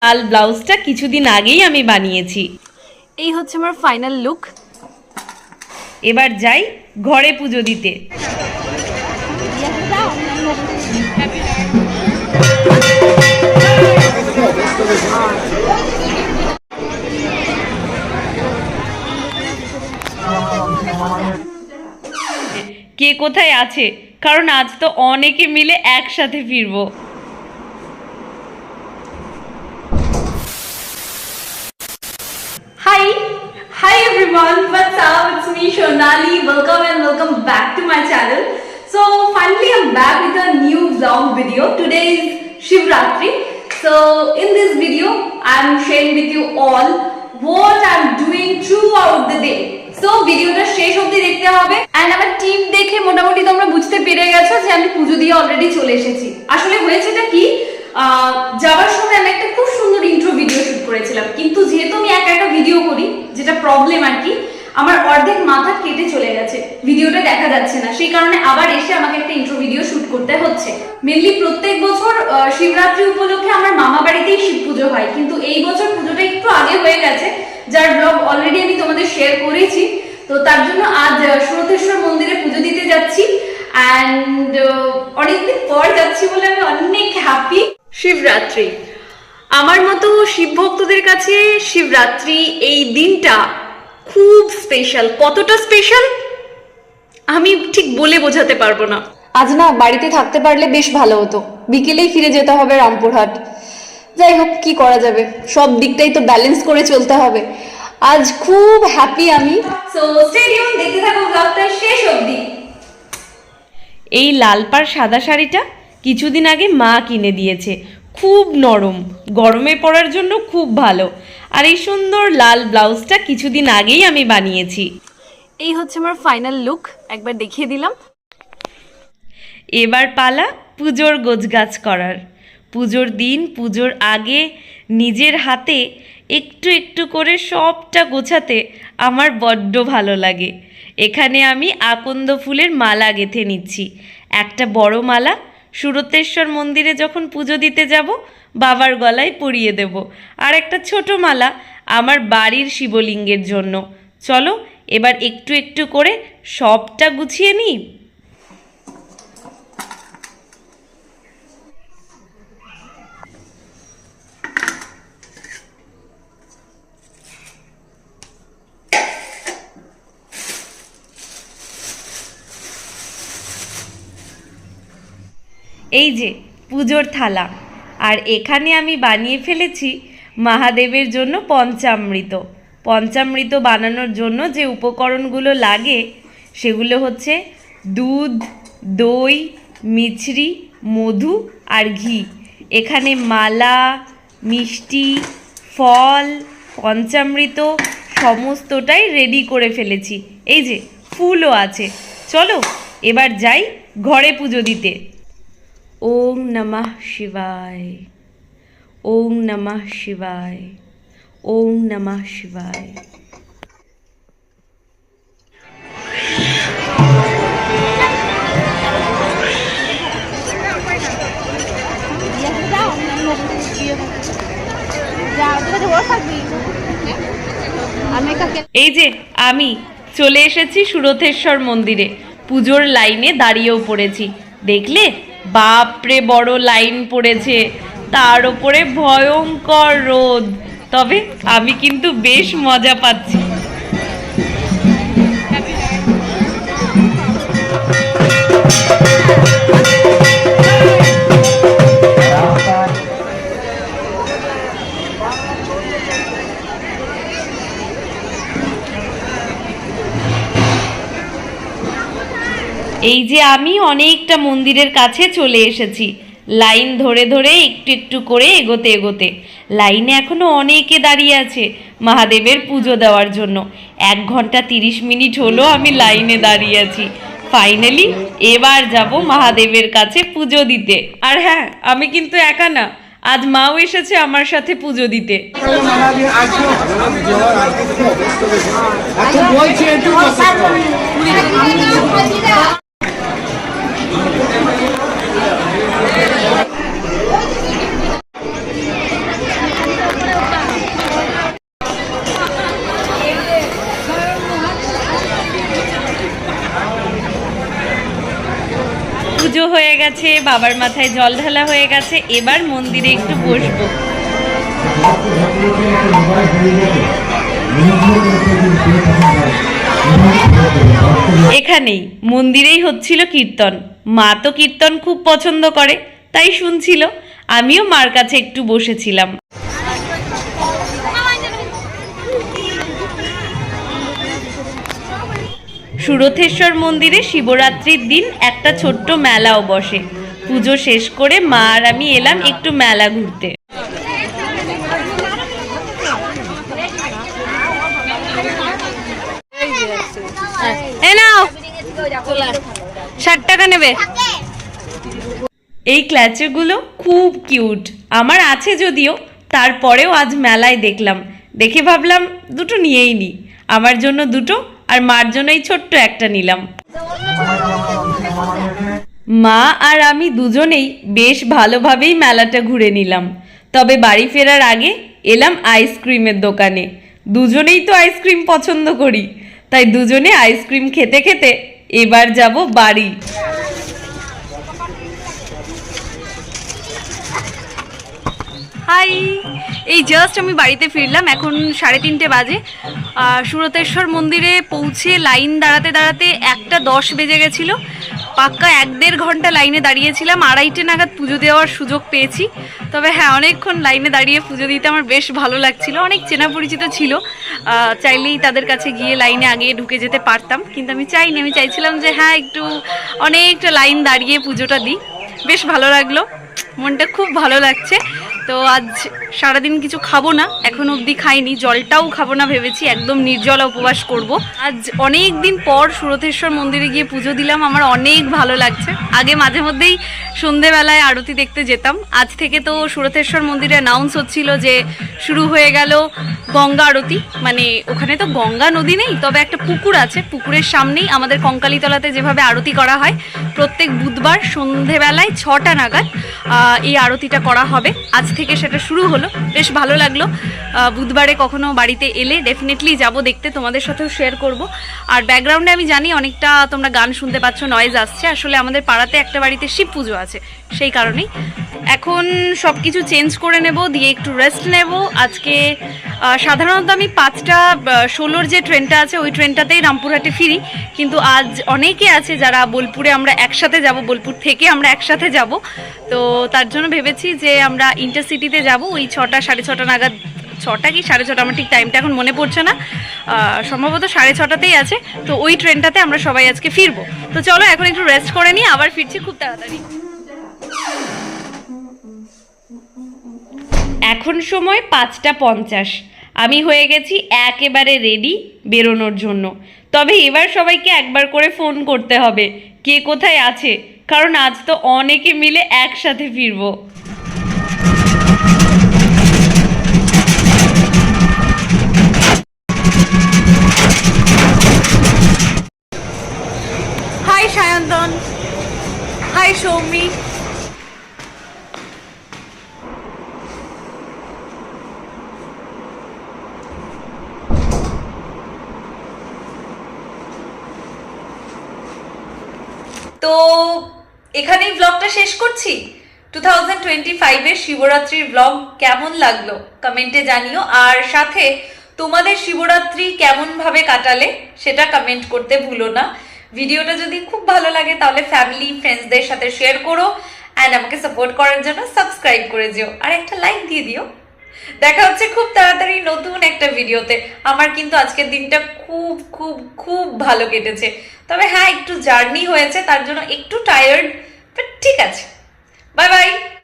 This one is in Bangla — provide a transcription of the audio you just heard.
লাল ব্লাউজটা কিছুদিন আগেই আমি বানিয়েছি। এই হচ্ছে আমার ফাইনাল লুক। এবার যাই ঘরে পুজো দিতে। কে কোথায় আছে, কারণ আজ তো অনেকে মিলে একসাথে ফিরবো। Hi everyone, what's up? It's me Shonali. Welcome and welcome back to my channel. So finally I'm back with a new vlog video. Today is Shivratri. So in this video I'm sharing with you all what I'm doing throughout the day. So ভিডিওটা শেষ অবধি দেখতে হবে। এন্ড আমার টিম দেখে মোটামুটি তোমরা বুঝতে পেরে গেছো যে আমি পুজো দিয়ে অলরেডি চলে এসেছি। আসলে হয়েছেটা কি, যাওয়ার সময় আমি একটা খুব সুন্দর ইন্ট্রো ভিডিও শুট করেছিলাম, কিন্তু যেহেতু আমি একা একা ভিডিও করি, যেটা প্রবলেম আর কি, আমার অর্ধেক মাথা কেটে চলে গেছে, ভিডিওটা দেখা যাচ্ছে না, সেই কারণে আবার এসে আমাকে একটা ইন্ট্রো ভিডিও শুট করতে হচ্ছে। মেনলি প্রত্যেক বছর শিবরাত্রি উপলক্ষে আমার মামা বাড়িতেই শিব পুজো হয়, কিন্তু এই বছর পুজোটা একটু আগে হয়ে গেছে, যার ব্লগ অলরেডি আমি তোমাদের শেয়ার করেছি। তো তার জন্য আজ সুরতেশ্বর মন্দিরে পুজো দিতে যাচ্ছি, অ্যান্ড অনেকদিন পর যাচ্ছি বলে আমি অনেক হ্যাপি। শিবরাত্রি আমার মতো শিব ভক্তদের কাছে শিবরাত্রি এই দিনটা খুব স্পেশাল। কতটা স্পেশাল আমি ঠিক বলে বোঝাতে পারবো না। আজ না বাড়িতে থাকতে পারলে বেশ ভালো হতো, বিকেলেই ফিরে যেতে হবে রামপুরহাট। যাই হোক, কি করা যাবে, সব দিকটাই তো ব্যালেন্স করে চলতে হবে। আজ খুব হ্যাপি আমি। সো স্টে টিউন, দেখতে থাকো ব্লগটা শেষ অবধি। এই লাল পাড় সাদা শাড়িটা কিছুদিন আগে মা কিনে দিয়েছে, খুব নরম, গরমে পরার জন্য খুব ভালো। আর এই সুন্দর লাল ব্লাউজটা কিছুদিন আগেই আমি বানিয়েছি। এই হচ্ছে আমার ফাইনাল লুক, একবার দেখিয়ে দিলাম। এবার পালা পুজোর গোছগাছ করার। পুজোর দিন, পুজোর আগে নিজের হাতে একটু একটু করে সবটা গোছাতে আমার বড্ড ভালো লাগে। এখানে আমি আকন্দ ফুলের মালা গেঁথে নিচ্ছি। একটা বড় মালা সুরতেশ্বর মন্দিরে যখন পুজো দিতে যাব বাবার গলায় পরিয়ে দেব, আর একটা ছোট মালা আমার বাড়ির শিবলিঙ্গের জন্য। চলো এবার একটু একটু করে সবটা গুছিয়ে নিই। এই যে পুজোর থালা, আর এখানে আমি বানিয়ে ফেলেছি মহাদেবের জন্য পঞ্চামৃত। পঞ্চামৃত বানানোর জন্য যে উপকরণগুলো লাগে সেগুলো হচ্ছে দুধ, দই, মিছরি, মধু আর ঘি। এখানে মালা, মিষ্টি, ফল, পঞ্চামৃত সমস্তটাই রেডি করে ফেলেছি। এই যে ফুলও আছে। চলো এবার যাই ঘরে পুজো দিতে। ওম নমঃ শিবায়, ওম নমঃ শিবায়, ওম নমঃ শিবায়। এই যে আমি চলে এসেছি সুরতেশ্বর মন্দিরে, পুজোর লাইনে দাঁড়িয়েও পড়েছি। দেখলে বাপরে বড় লাইন পড়েছে, তার ওপরে ভয়ঙ্কর রোদ, তবে আমি কিন্তু বেশ মজা পাচ্ছি। এই যে আমি অনেকটা মন্দিরের কাছে চলে এসেছি, লাইন ধরে ধরে একটু একটু করে এগোতে এগোতে। লাইনে এখনো অনেকে দাঁড়িয়ে আছে মহাদেবের পুজো দেওয়ার জন্য। 1 ঘন্টা 30 মিনিট হলো আমি লাইনে দাঁড়িয়ে আছি। ফাইনালি এবার যাব মহাদেবের কাছে পুজো দিতে। আর হ্যাঁ, আমি কিন্তু একা না, আজ মাও এসেছে আমার সাথে পুজো দিতে। গেছে, বাবার মাথায় জল ঢালা হয়ে গেছে, এবার মন্দিরে একটু বসবো। এখানেই মন্দিরেই হচ্ছিল কীর্তন। মা তো কীর্তন খুব পছন্দ করে, তাই শুনছিল। আমিও মার কাছে একটু বসেছিলাম। সুরথেশ্বর মন্দিরে শিবরাত্রির দিন একটা ছোট্ট মেলাও বসে। পুজো শেষ করে মা আর আমি এলাম একটু মেলা ঘুরতে। এই নাও 60 টাকা নেবে। এই ক্ল্যাচেগুলো খুব কিউট, আমার আছে যদিও, তারপরেও আজ মেলায় দেখলাম, দেখে ভাবলাম দুটো নিয়েই নি। আমার জন্য দুটো আর মার জন্য এই ছোট্ট একটা নিলাম। মা আর আমি দুজনেই বেশ ভালোভাবেই মেলাটা ঘুরে নিলাম। তবে বাড়ি ফেরার আগে এলাম আইসক্রিমের দোকানে। দুজনেই তো আইসক্রিম পছন্দ করি, তাই দুজনে আইসক্রিম খেতে খেতে এবার যাব বাড়ি। হাই, এই জাস্ট আমি বাড়িতে ফিরলাম, এখন 3:30 বাজে। সুরতেশ্বর মন্দিরে পৌঁছে লাইন দাঁড়াতে দাঁড়াতে 1:10 বেজে গেছিলো। পাক্কা 1-1.5 ঘন্টা লাইনে দাঁড়িয়েছিলাম। 2:30 নাগাদ পুজো দেওয়ার সুযোগ পেয়েছি। তবে হ্যাঁ, অনেকক্ষণ লাইনে দাঁড়িয়ে পুজো দিতে আমার বেশ ভালো লাগছিল। অনেক চেনা পরিচিত ছিল, চাইলেই তাদের কাছে গিয়ে লাইনে আগে ঢুকে যেতে পারতাম, কিন্তু আমি চাইনি। আমি চাইছিলাম যে হ্যাঁ, একটু অনেকটা লাইন দাঁড়িয়ে পুজোটা দিই। বেশ ভালো লাগলো, মনটা খুব ভালো লাগছে। তো আজ সারাদিন কিছু খাবো না, এখন অবধি খাইনি, জলটাও খাবো না ভেবেছি, একদম নির্জলা উপবাস করব। আজ অনেক দিন পর সুরথেশ্বর মন্দিরে গিয়ে পুজো দিলাম, আমার অনেক ভালো লাগছে। আগে মাঝে মধ্যেই সন্ধেবেলায় আরতি দেখতে যেতাম। আজ থেকে তো সুরথেশ্বর মন্দিরে অ্যানাউন্স হচ্ছিল যে শুরু হয়ে গেল গঙ্গা আরতি। মানে ওখানে তো গঙ্গা নদী নেই, তবে একটা পুকুর আছে, পুকুরের সামনেই আমাদের কঙ্কালীতলাতে যেভাবে আরতি করা হয় প্রত্যেক বুধবার সন্ধেবেলায় 6টা নাগাদ এই আরতিটা করা হবে। আজ থেকে সেটা শুরু হলো, বেশ ভালো লাগলো। বুধবারে কখনো বাড়িতে এলে ডেফিনেটলি যাব দেখতে, তোমাদের সাথেও শেয়ার করব। আর ব্যাকগ্রাউন্ডে আমি জানি অনেকটা তোমরা গান শুনতে পাচ্ছ, নয়েজ আসছে। আসলে আমাদের পাড়াতে একটা বাড়িতে শিব পুজো আছে, সেই কারণেই। এখন সব কিছু চেঞ্জ করে নেব, দিয়ে একটু রেস্ট নেব। আজকে সাধারণত আমি 5:16 যে ট্রেনটা আছে ওই ট্রেনটাতেই রামপুরহাটে ফিরি, কিন্তু আজ অনেকে আছে যারা বোলপুরে আমরা একসাথে যাব, বোলপুর থেকে আমরা একসাথে যাব। তো তার জন্য ভেবেছি যে আমরা ইন্টারসিটিতে যাব ওই 6টা 6:30 নাগাদ। 6টা কি 6:30, আমার ঠিক টাইমটা এখন মনে পড়ছে না, সম্ভবত 6:30তেই আছে। তো ওই ট্রেনটাতে আমরা সবাই আজকে ফিরবো। তো চলো এখন একটু রেস্ট করে নিই, আবার ফিরছি খুব তাড়াতাড়ি। এখন সময় 5:50, আমি হয়ে গেছি একেবারে রেডি বেরোনোর জন্য। তবে এবার সবাইকে একবার করে ফোন করতে হবে কে কোথায় আছে, কারণ আজ তো অনেকে মিলে একসাথে ফিরবো। Hi Sayantan, hi Soumi. তো এখানেই ব্লগটা শেষ করছি। 2025-এর শিবরাত্রির ব্লগ কেমন লাগলো কমেন্টে জানিও, আর সাথে তোমাদের শিবরাত্রি কেমন ভাবে কাটালে সেটা কমেন্ট করতে ভুলো না। ভিডিওটা যদি খুব ভালো লাগে তাহলে ফ্যামিলি ফ্রেন্ডসদের সাথে শেয়ার করো, অ্যান্ড আমাকে সাপোর্ট করার জন্য সাবস্ক্রাইব করে দিও আর একটা লাইক দিয়ে দিও। দেখা হচ্ছে খুব তাড়াতাড়ি নতুন একটা ভিডিওতে। আমার কিন্তু আজকের দিনটা খুব খুব খুব ভালো কেটেছে। তবে হ্যাঁ, একটু জার্নি হয়েছে, তার জন্য একটু টায়ার্ড, বাট ঠিক আছে। Bye bye.